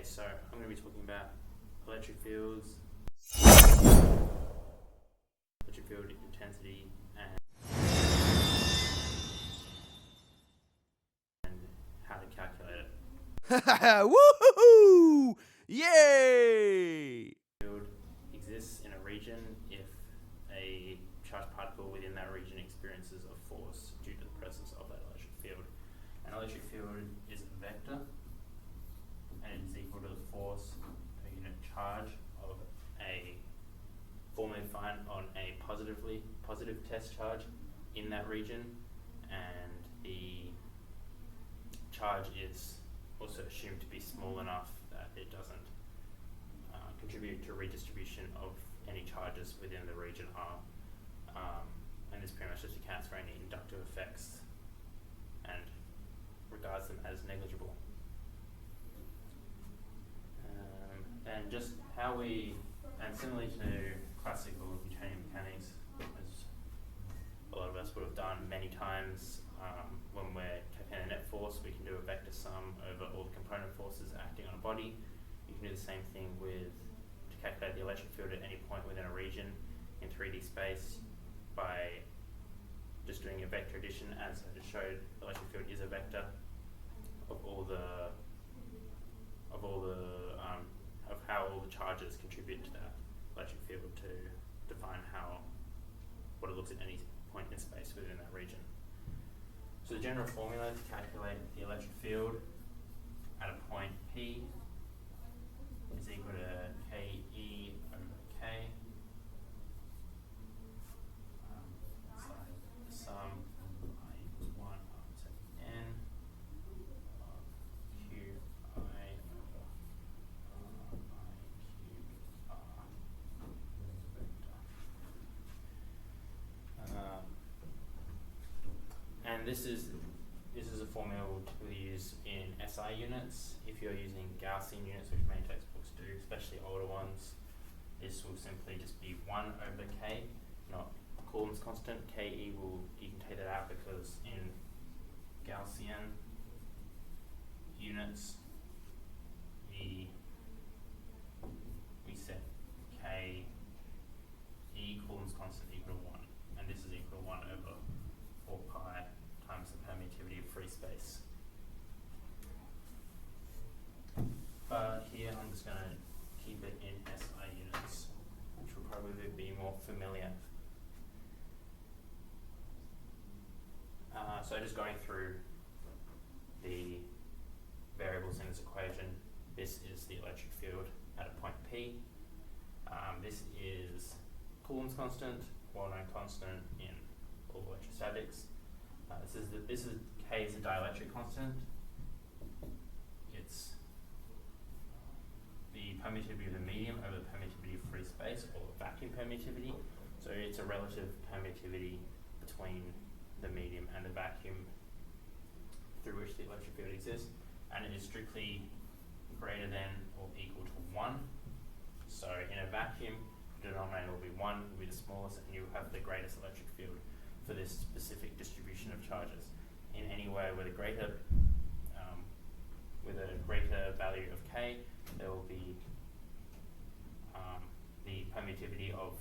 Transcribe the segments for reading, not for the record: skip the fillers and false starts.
Okay, so I'm going to be talking about electric fields, electric field intensity, and how to calculate it. Woohoo! Yay! Field exists in a region if a charged particle within that region experiences a force due to the presence of that electric field. An electric field is a vector, and it is equal to the force per unit charge of a formally defined on a positive test charge in that region, and the charge is also assumed to be small enough that it doesn't contribute to redistribution of any charges within the region R. And this pretty much just accounts for any inductive effects and regards them as negligible. And just how and similarly to classical Newtonian mechanics, as a lot of us would have done many times, when we're calculating a net force, we can do a vector sum over all the component forces acting on a body. You can do the same thing to calculate the electric field at any point within a region in 3D space by just doing a vector addition. As I just showed, the electric field is a vector of how all the charges contribute to that electric field to define what it looks at any point in space within that region. So the general formula to calculate the electric field at a point P is equal to KE over K. It's like the sum I equals 1 up to N of QI over I cubed R vector. And this is a formula we'll typically use in SI units. If you're using Gaussian units, which many textbooks do, especially older ones, this will simply just be 1 over K, not Coulomb's constant. KE you can take that out because in Gaussian units we set K Coulomb's constant equal to 1, and this is equal to 1 over 4 pi times the permittivity of free space. But here I'm just going to keep it in SI units, which will probably be more familiar. So just going through the variables in this equation, this is the electric field at a point P. This is Coulomb's constant, well-known constant in all electrostatics. This is K is a dielectric constant. It's the permittivity of the medium over the permittivity of free space, or vacuum permittivity. So it's a relative permittivity between the medium and the vacuum through which the electric field exists, and it is strictly greater than or equal to 1. So in a vacuum, the denominator will be 1, will be the smallest, and you have the greatest electric field for this specific distribution of charges. In any way with a greater value of K, there will be the permittivity of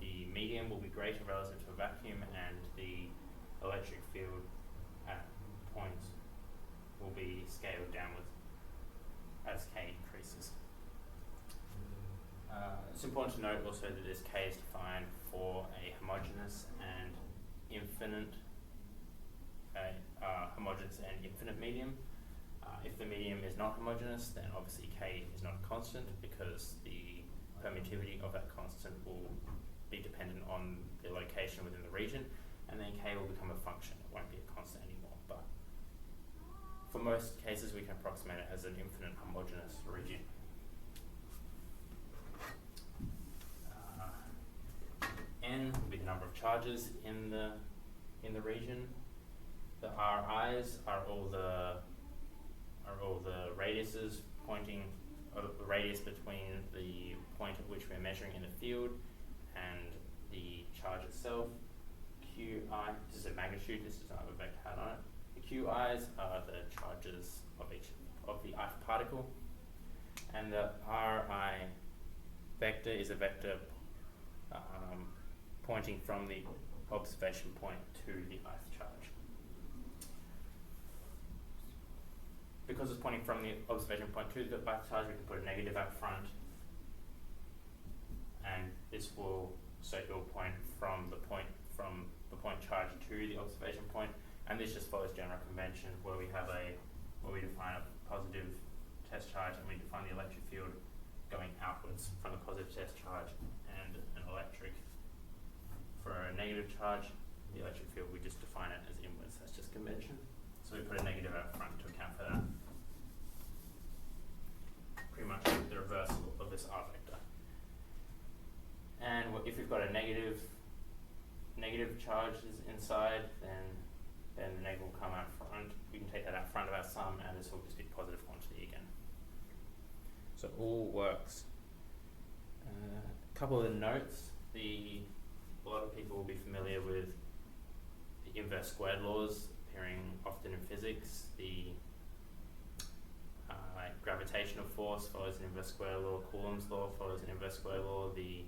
the medium will be greater relative to a vacuum, and the electric field at points will be scaled downwards as K increases. It's important to note also that this K is defined for a homogeneous and infinite medium. If the medium is not homogeneous, then obviously K is not a constant, because the permittivity of that constant will be dependent on the location within the region, and then K will become a function. It won't be a constant anymore. But for most cases, we can approximate it as an infinite homogeneous region. N will be the number of charges in the region. The Ri's are all the radiuses pointing, or the radius between the point at which we're measuring in the field and the charge itself. QI, this is a magnitude, this does not have a vector hat on it. The QI's are the charges of the ith particle, And the Ri vector is a vector pointing from the observation point to the ith charge. Because it's pointing from the observation point to the ith charge, we can put a negative out front, and this will it will point from the point charge to the observation point, and this just follows general convention where we define a positive test charge and we define the electric field going outwards from the positive test charge, and an electric for a negative charge, the electric field we just define it as inwards. That's just convention. So we put a negative out front to account for that. Pretty much the reverse of this R vector. And if we've got a negative charges inside, then the negative will come out front. We can take that out front of our sum, and this will just be positive quantity again. So it all works. A couple of the notes. A lot of people will be familiar with the inverse squared laws appearing often in physics. The gravitational force follows an inverse square law. Coulomb's law follows an inverse square law. The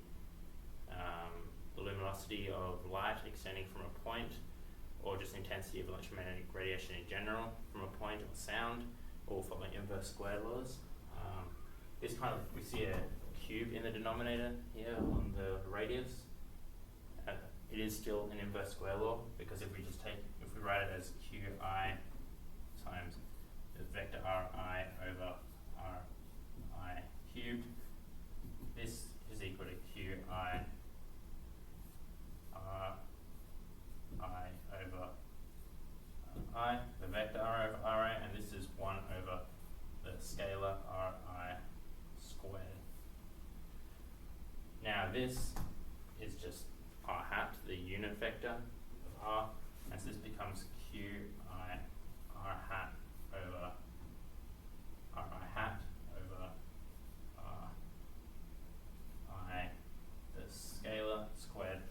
luminosity of light extending from a point, or just intensity of electromagnetic radiation in general from a point, or sound, all follow inverse square laws. This we see a cube in the denominator here on the radius. It is still an inverse square law, because if we write it as qi times the vector ri over ri cubed, this is equal to qi ri over I, the vector r over ri, and this is 1 over the scalar ri squared. Now this is just r hat, the unit vector of r, and so this becomes qi r hat over ri hat over I, the scalar squared,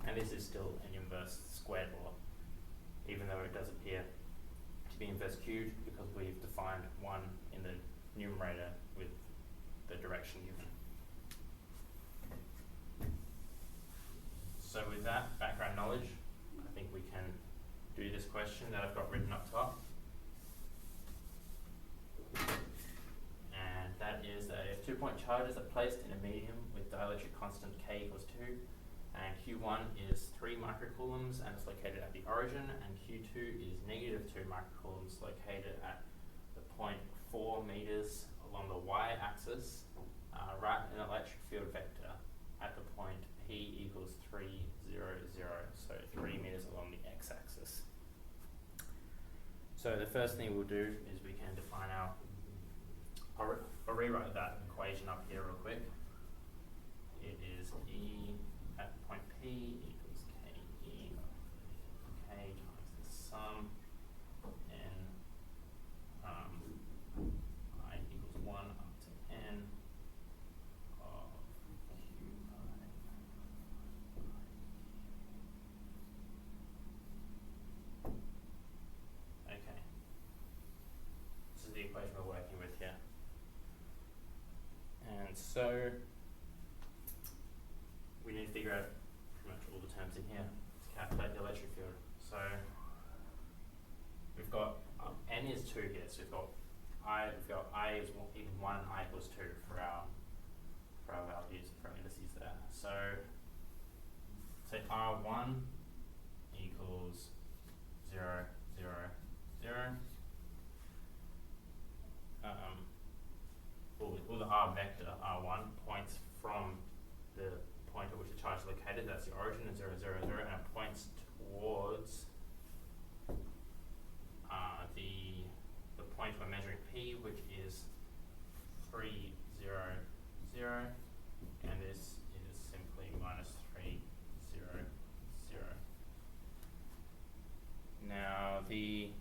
and this is still an inverse squared law, even though it does appear to be inverse cubed, because we've defined 1 in the numerator with the direction given. So with that background knowledge, I think we can do this question that I've got written up top. And that is that if 2-point charges are placed in a medium with dielectric constant K equals 2, and Q1 is 3 microcoulombs and it's located at the origin, and Q2 is negative 2 microcoulombs located at the point 4 meters along the y-axis, write an electric field vector at the point P equals 3, 0, 0, so 3 meters along the x-axis. So the first thing we'll do is we can define I'll rewrite that equation up here real quick. It is E at point P equals KE, K times the sum, and I equals 1 up to n of QI. Okay. This is the equation we're working with here. And so we need to figure out pretty much all the terms in here to calculate the electric field. So we've got n is 2 here, so we've got I is 1 and I equals 2 for our values, for our indices there. So say R1 equals 0, 0, 0. All the R vector R1 points from the point at which the charge is located, that's the origin, is 0, 0, 0, and it points towards the point we're measuring P, which is 3, 0, 0, and this is simply minus 3, 0, 0. Now we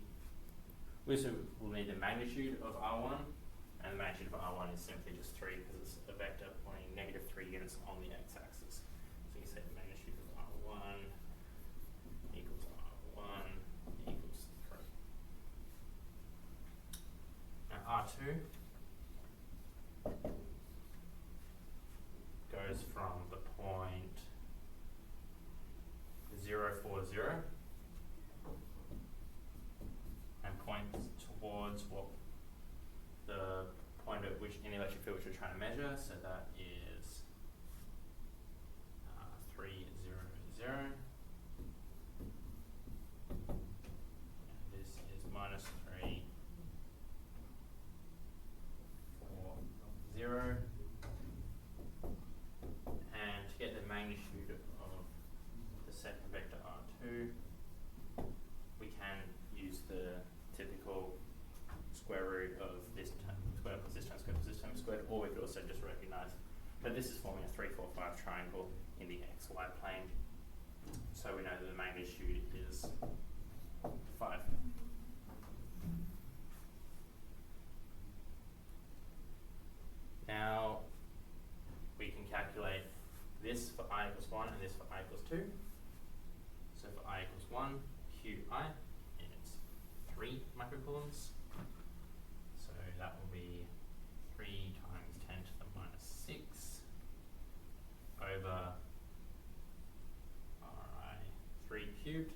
also will need the magnitude of R1, and the magnitude of R1 is simply just 3 because it's a vector pointing negative 3 units on the x-axis. So you say the magnitude of R1 equals R1 equals 3. Now R2 0, 4, 0, and points towards what the point at which in the electric field which we're trying to measure, so that is 3, 0, 0. And this is minus 3, 4, 0. And to get the magnitude of the second vector R2, we can use the typical square root of this term, square plus this term, square plus this term squared, or we could also just recognize that this is forming a 3, 4, 5 triangle in the xy plane. So we know that the magnitude is 5. Now we can calculate this for I equals 1 and this for I equals 2. So for I equals 1, QI, it's 3 microcoulombs. So that will be 3 times 10 to the minus 6 over Ri 3 cubed.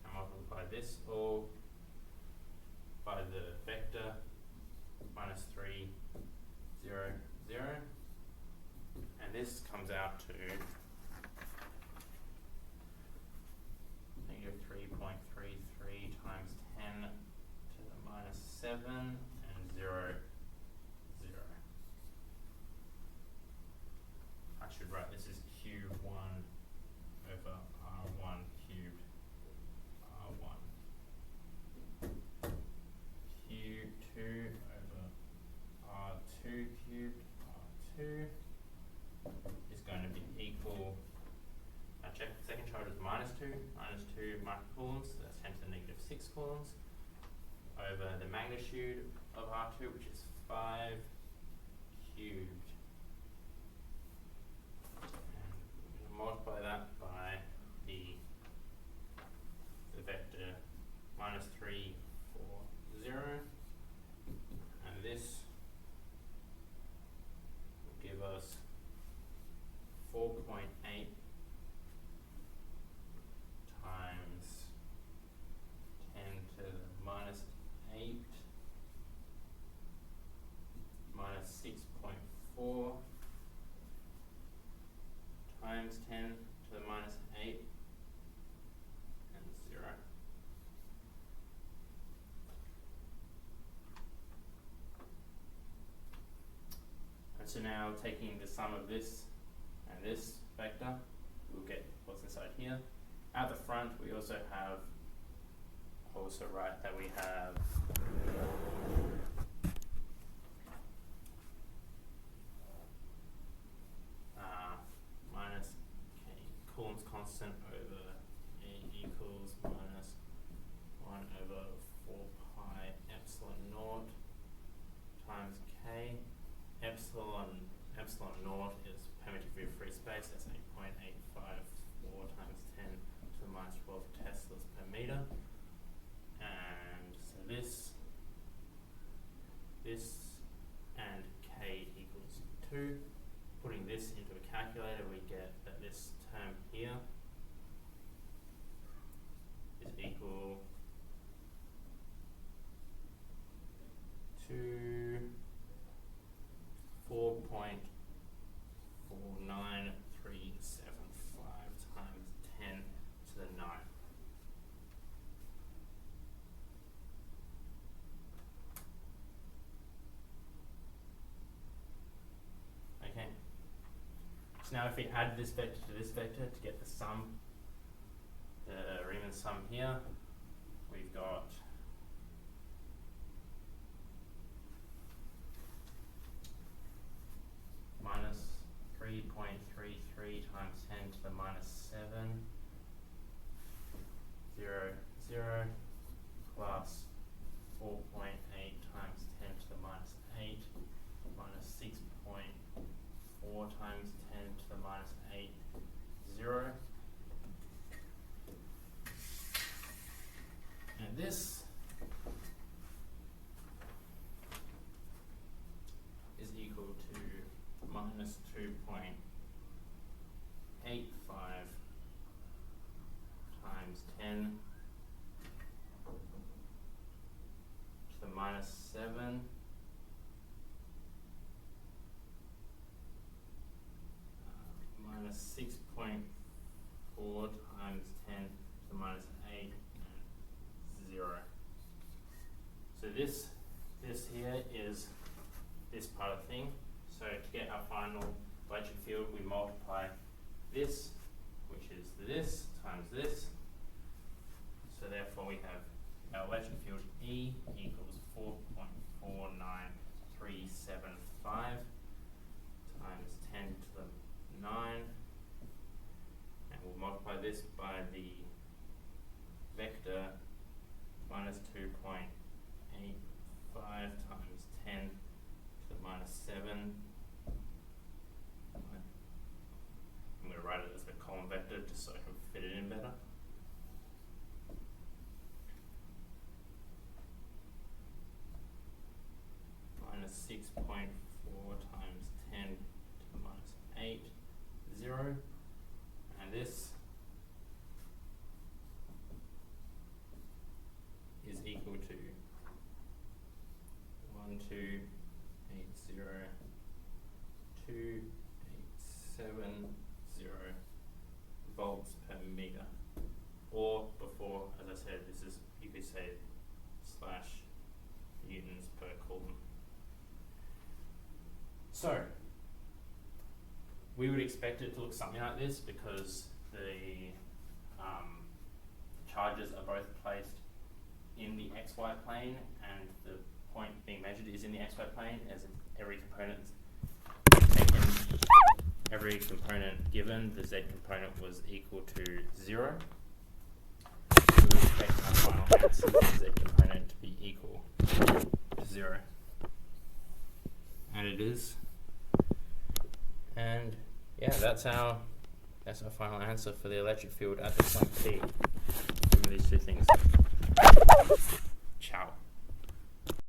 And multiply this all by the vector minus 3, 0, 0. And this comes out to negative 3.33 times 10 to the minus 7 and 0, 0. I should write this as Q1 over R1 cubed R1. Q2 over R2 cubed R2 is going to be equal, now check the second charge is minus 2 microcoulombs, so that's 10 to the negative 6 coulombs, over the magnitude of R2, which is 5 cubed. And we're going to multiply that by the vector minus 3, 4, 0, and this will give us 4.8 times 10 to the minus 8 minus 6.4 times 10 to the minus 8 and 0. And so now taking the sum of this and this vector, we'll get what's inside here. At the front, we also have, also write that we have minus K Coulomb's constant over A equals minus 1 over 4 pi epsilon naught times K. Epsilon naught is permittivity of free space, that's 8.854 times 10 to the minus 12 Teslas per meter. And so this and K equals 2. Putting this into a calculator, we get that this term here is equal to 4.49375 times 10 to the 9. Okay. So now if we add this vector to this vector to get the sum, the Riemann sum here, we've got minus 3.33 times 10 to the minus 7, 0, 0, plus 4.8 times 10 to the minus 8, minus 6.4 times 10 to the minus 8, 0. And this minus 7 minus 6.4 times 10 to the minus 8 and 0. So this here is this part of the thing. So to get our final electric field, we multiply this, which is this, times this. So therefore we have our electric field E equals 4.49375 times 10 to the 9. And we'll multiply this by the vector minus 2.85 times 10 to the minus 7. I'm going to write it as a column vector just so I can fit it in better. Minus 6.4 times 10 to the minus 8, 0. And this is equal to 12802.870 volts per meter. Or before, as I said, this is, you could say, slash newtons per coulomb. So we would expect it to look something like this because the charges are both placed in the xy plane and the point being measured is in the xy plane, as every component taken, every component given, the z component was equal to 0. So we would expect our final answer, the z component, to be equal to 0. And it is. And yeah, that's our final answer for the electric field at the point P. Given these two things. Ciao.